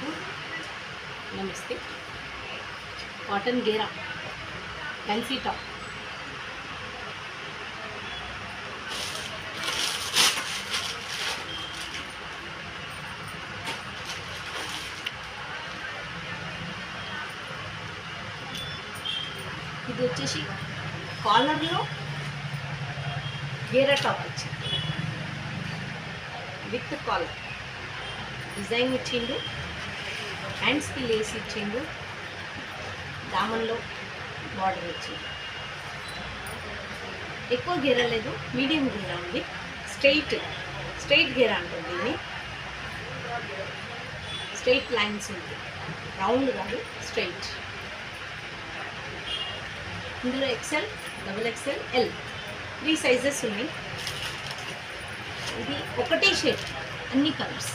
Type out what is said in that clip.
అందరికీ నమస్తే. కాటన్ గేరా fancy top. ఇది వచ్చేసి కాలర్లో గేరా టాప్ వచ్చింది విత్ కాలర్. డిజైన్ ఇచ్చిండు, హ్యాండ్స్కి లేస్ ఇచ్చిండు, దామన్లో బార్డర్ వచ్చింది. ఎక్కువ గేరా లేదు, మీడియం గేరా ఉంది. స్ట్రైట్ గేరా అంటుంది దీన్ని. స్ట్రైట్ లైన్స్ ఉంది, రౌండ్ కాదు, స్ట్రైట్. ఇందులో XL, XXL, L 3 సైజెస్ ఉన్నాయి. ఇది ఒకటే షేప్, అన్ని కలర్స్.